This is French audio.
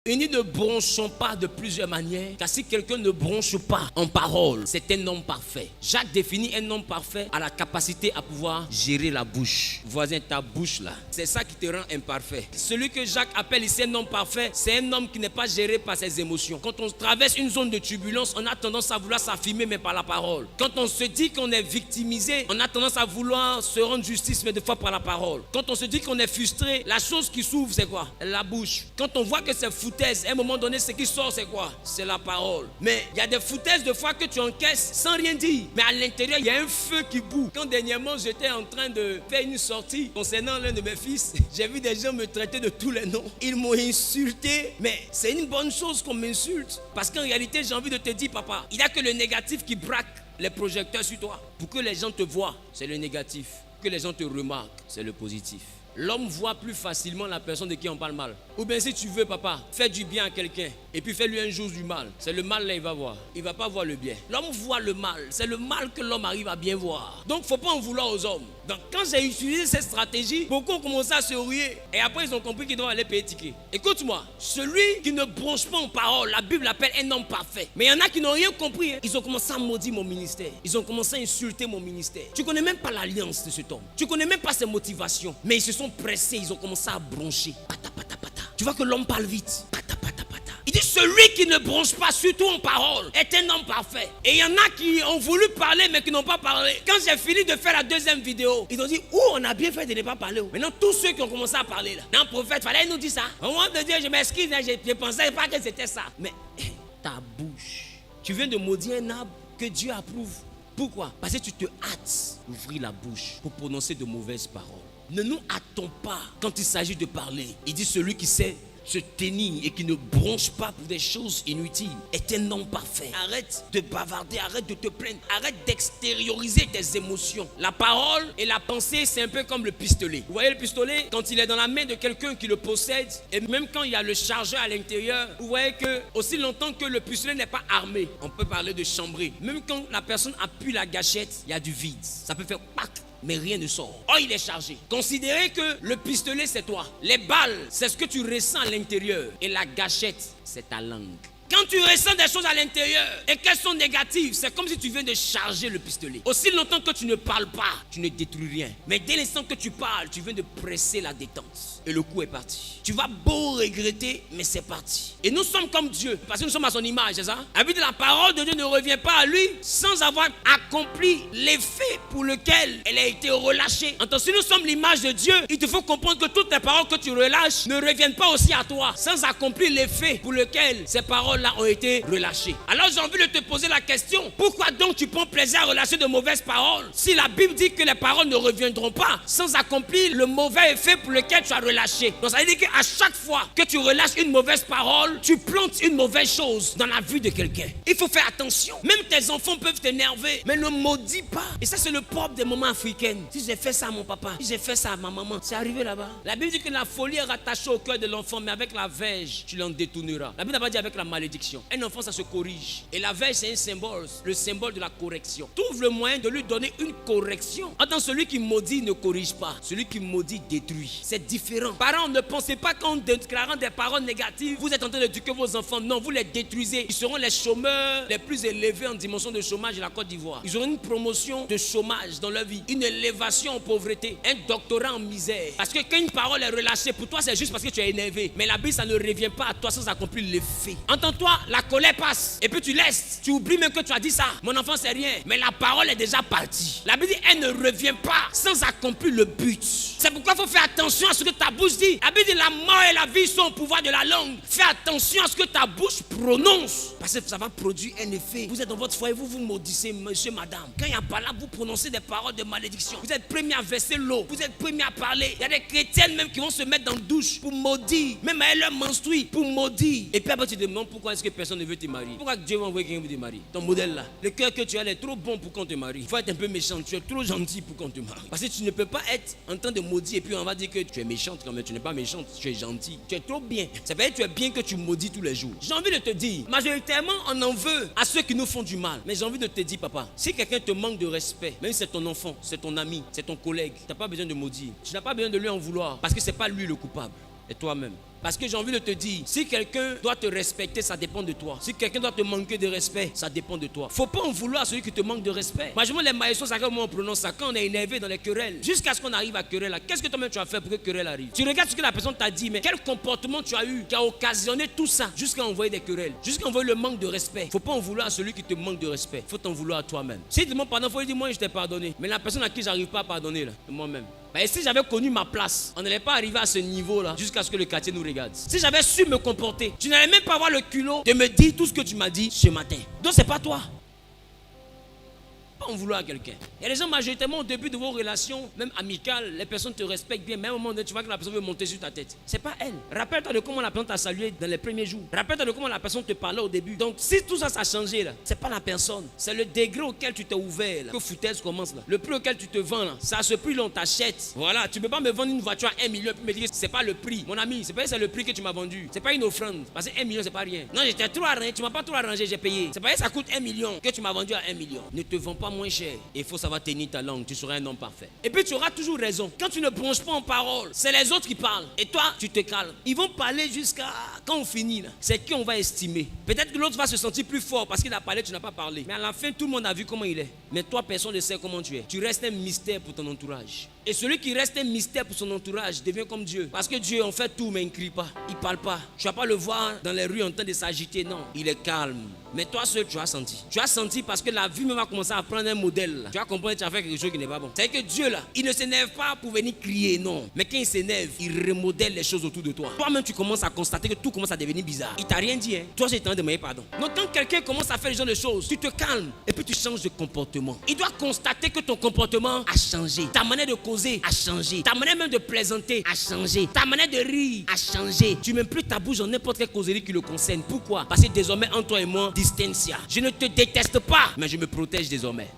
Et nous ne bronchons pas de plusieurs manières, car si quelqu'un ne bronche pas en parole, c'est un homme parfait. Jacques définit un homme parfait à la capacité à pouvoir gérer la bouche. Voisin, ta bouche là, c'est ça qui te rend imparfait. Celui que Jacques appelle ici un homme parfait, c'est un homme qui n'est pas géré par ses émotions. Quand on traverse une zone de turbulence, on a tendance à vouloir s'affirmer, mais par la parole. Quand on se dit qu'on est victimisé, on a tendance à vouloir se rendre justice, mais des fois par la parole. Quand on se dit qu'on est frustré, la chose qui s'ouvre, c'est quoi? La bouche. Quand on voit que c'est foutu, à un moment donné, ce qui sort, c'est quoi? C'est la parole. Mais il y a des foutaises de fois que tu encaisses sans rien dire. Mais à l'intérieur, il y a un feu qui bout. Quand dernièrement, j'étais en train de faire une sortie concernant l'un de mes fils, j'ai vu des gens me traiter de tous les noms. Ils m'ont insulté. Mais c'est une bonne chose qu'on m'insulte. Parce qu'en réalité, j'ai envie de te dire, papa, il n'y a que le négatif qui braque les projecteurs sur toi. Pour que les gens te voient, c'est le négatif. Que les gens te remarquent, c'est le positif. L'homme voit plus facilement la personne de qui on parle mal. Ou bien si tu veux, papa, fais du bien à quelqu'un et puis fais-lui un jour du mal. C'est le mal là il va voir. Il ne va pas voir le bien. L'homme voit le mal. C'est le mal que l'homme arrive à bien voir. Donc il ne faut pas en vouloir aux hommes. Donc quand j'ai utilisé cette stratégie, beaucoup ont commencé à se ruer. Et après ils ont compris qu'ils doivent aller payer ticket. Écoute-moi, celui qui ne bronche pas en parole, la Bible l'appelle un homme parfait. Mais il y en a qui n'ont rien compris. Ils ont commencé à maudire mon ministère. Ils ont commencé à insulter mon ministère. Tu ne connais même pas l'alliance de cet homme. Tu ne connais même pas ses motivations. Mais ils se sont pressés, ils ont commencé à broncher. Pata, pata, pata. Tu vois que l'homme parle vite. Pata, pata, pata. Il dit celui qui ne bronche pas, surtout en parole, est un homme parfait. Et il y en a qui ont voulu parler mais qui n'ont pas parlé. Quand j'ai fini de faire la deuxième vidéo, ils ont dit on a bien fait de ne pas parler. Maintenant tous ceux qui ont commencé à parler là, un prophète, fallait nous dire ça. Au moment de dire je m'excuse, je ne pensais pas que c'était ça. Mais ta bouche, tu viens de maudire un arbre que Dieu approuve. Pourquoi? Parce que tu te hâtes d'ouvrir la bouche pour prononcer de mauvaises paroles. Ne nous hâtons pas quand il s'agit de parler. Il dit celui qui sait se tenir et qui ne bronche pas pour des choses inutiles est un homme parfait. Arrête de bavarder, arrête de te plaindre, arrête d'extérioriser tes émotions. La parole et la pensée, c'est un peu comme le pistolet. Vous voyez le pistolet, quand il est dans la main de quelqu'un qui le possède, et même quand il y a le chargeur à l'intérieur, vous voyez que aussi longtemps que le pistolet n'est pas armé, on peut parler de chambré. Même quand la personne appuie la gâchette, il y a du vide. Ça peut faire pac, mais rien ne sort. Oh, il est chargé. Considérez que le pistolet, c'est toi. Les balles, c'est ce que tu ressens à l'intérieur. Et la gâchette, c'est ta langue. Quand tu ressens des choses à l'intérieur et qu'elles sont négatives, c'est comme si tu viens de charger le pistolet. Aussi longtemps que tu ne parles pas, tu ne détruis rien. Mais dès l'instant que tu parles, tu viens de presser la détente. Et le coup est parti. Tu vas beau regretter, mais c'est parti. Et nous sommes comme Dieu, parce que nous sommes à son image, c'est ça? La parole de Dieu ne revient pas à lui sans avoir accompli l'effet pour lequel elle a été relâchée. Attends, si nous sommes l'image de Dieu, il te faut comprendre que toutes les paroles que tu relâches ne reviennent pas aussi à toi sans accomplir l'effet pour lequel ces paroles là ont été relâchées. Alors j'ai envie de te poser la question, pourquoi donc tu prends plaisir à relâcher de mauvaises paroles si la Bible dit que les paroles ne reviendront pas sans accomplir le mauvais effet pour lequel tu as relâché? Donc ça veut dire qu'à chaque fois que tu relâches une mauvaise parole, tu plantes une mauvaise chose dans la vie de quelqu'un. Il faut faire attention. Même tes enfants peuvent t'énerver, mais ne maudis pas. Et ça c'est le propre des mamans africaines. Si j'ai fait ça à mon papa, si j'ai fait ça à ma maman, c'est arrivé là-bas. La Bible dit que la folie est rattachée au cœur de l'enfant, mais avec la verge, tu l'en détourneras. La Bible n'a pas dit avec la malédiction. Un enfant, ça se corrige. Et la verge, c'est un symbole, le symbole de la correction. Trouve le moyen de lui donner une correction. Attends, celui qui maudit ne corrige pas. Celui qui maudit détruit. C'est différent. Parents, ne pensez pas qu'en déclarant des paroles négatives, vous êtes en train d'éduquer vos enfants. Non, vous les détruisez. Ils seront les chômeurs les plus élevés en dimension de chômage de la Côte d'Ivoire. Ils auront une promotion de chômage dans leur vie. Une élévation en pauvreté. Un doctorat en misère. Parce que quand une parole est relâchée, pour toi, c'est juste parce que tu es énervé. Mais la Bible, ça ne revient pas à toi sans accomplir l'effet. Entends-toi, la colère passe. Et puis tu laisses. Tu oublies même que tu as dit ça. Mon enfant, c'est rien. Mais la parole est déjà partie. La Bible dit, elle ne revient pas sans accomplir le but. C'est pourquoi il faut faire attention à ce que ta bouche dit. La Bible dit, la mort et la vie sont au pouvoir de la langue. Fais attention à ce que ta bouche prononce. Parce que ça va produire un effet. Vous êtes dans votre foyer, vous vous maudissez, monsieur, madame. Quand il n'y a pas là, vous prononcez des paroles de malédiction. Vous êtes premier à verser l'eau. Vous êtes premier à parler. Il y a des chrétiennes même qui vont se mettre dans la douche pour maudire. Même à leur menstrue pour maudire. Et puis après tu te demandes pourquoi est-ce que personne ne veut te marier. Pourquoi Dieu va envoyer quelqu'un pour te marier? Ton modèle là, le cœur que tu as est trop bon pour qu'on te marie. Il faut être un peu méchant, tu es trop gentil pour qu'on te marie. Parce que tu ne peux pas être en train de maudire et puis on va dire que tu es méchante quand même. Tu n'es pas méchante, tu es gentil. Tu es trop bien. Ça veut dire que tu es bien que tu maudis tous les jours. J'ai envie de te dire, majoritairement on en veut à ceux qui nous font du mal. Mais j'ai envie de te dire, papa, si quelqu'un te manque de respect, même si c'est ton enfant, c'est ton ami, c'est ton collègue, tu n'as pas besoin de maudire. Tu n'as pas besoin de lui en vouloir parce que ce n'est pas lui le coupable. Et toi-même. Parce que j'ai envie de te dire, si quelqu'un doit te respecter, ça dépend de toi. Si quelqu'un doit te manquer de respect, ça dépend de toi. Faut pas en vouloir à celui qui te manque de respect. Moi, je vois les maïsons, ça comment on prononce ça. Quand on est énervé dans les querelles, jusqu'à ce qu'on arrive à querelle, qu'est-ce que toi-même tu as fait pour que querelle arrive? Tu regardes ce que la personne t'a dit, mais quel comportement tu as eu qui a occasionné tout ça jusqu'à envoyer des querelles, jusqu'à envoyer le manque de respect. Faut pas en vouloir à celui qui te manque de respect. Faut t'en vouloir à toi-même. Si tu demandes pardon, faut lui dire moi je t'ai pardonné. Mais la personne à qui j'arrive pas à pardonner là, c'est moi-même. Et si j'avais connu ma place, on n'allait pas arriver à ce niveau-là jusqu'à ce que le quartier nous regarde. Si j'avais su me comporter, tu n'allais même pas avoir le culot de me dire tout ce que tu m'as dit ce matin. Donc c'est pas toi. Pas en vouloir à quelqu'un. Il y a des gens majoritairement au début de vos relations, même amicales, les personnes te respectent bien, mais à un moment donné, tu vois que la personne veut monter sur ta tête. C'est pas elle. Rappelle-toi de comment la personne t'a salué dans les premiers jours. Rappelle-toi de comment la personne te parlait au début. Donc si tout ça, ça a changé là, c'est pas la personne, c'est le degré auquel tu t'es ouvert là, que foutaise commence là. Le prix auquel tu te vends là, c'est à ce prix là on t'achète. Voilà, tu peux pas me vendre une voiture à 1 million et me dire c'est pas le prix. Mon ami, c'est pas le prix que tu m'as vendu. C'est pas une offrande. Parce que 1 million c'est pas rien. Non, j'étais trop arrangé, tu m'as pas trop arrangé, j'ai payé. C'est pas ça coûte 1 million que tu m'as vendu à 1 million. Ne te vends pas moins cher. Il faut savoir tenir ta langue, tu seras un homme parfait. Et puis tu auras toujours raison. Quand tu ne bronches pas en parole, c'est les autres qui parlent. Et toi, tu te calmes. Ils vont parler jusqu'à quand on finit là. C'est qui on va estimer. Peut-être que l'autre va se sentir plus fort parce qu'il a parlé, tu n'as pas parlé. Mais à la fin, tout le monde a vu comment il est. Mais toi, personne ne sait comment tu es. Tu restes un mystère pour ton entourage. Et celui qui reste un mystère pour son entourage devient comme Dieu. Parce que Dieu en fait tout mais il ne crie pas. Il ne parle pas. Tu ne vas pas le voir dans les rues en train de s'agiter. Non, il est calme. Mais toi seul, tu as senti. Tu as senti parce que la vie même va commencer à prendre un modèle. Là. Tu vas comprendre que tu as fait quelque chose qui n'est pas bon. C'est que Dieu là, il ne s'énerve pas pour venir crier, non. Mais quand il s'énerve, il remodèle les choses autour de toi. Toi-même, tu commences à constater que tout commence à devenir bizarre. Il t'a rien dit, hein. Toi, j'ai le temps de demander pardon. Donc quand quelqu'un commence à faire ce genre de choses, tu te calmes et puis tu changes de comportement. Il doit constater que ton comportement a changé. Ta manière de causer a changé. Ta manière même de plaisanter a changé. Ta manière de rire a changé. Tu mets plus ta bouche dans n'importe quelle causerie qui le concerne. Pourquoi? Parce que désormais, entre toi et moi, distancia. Je ne te déteste pas, mais je me protège désormais.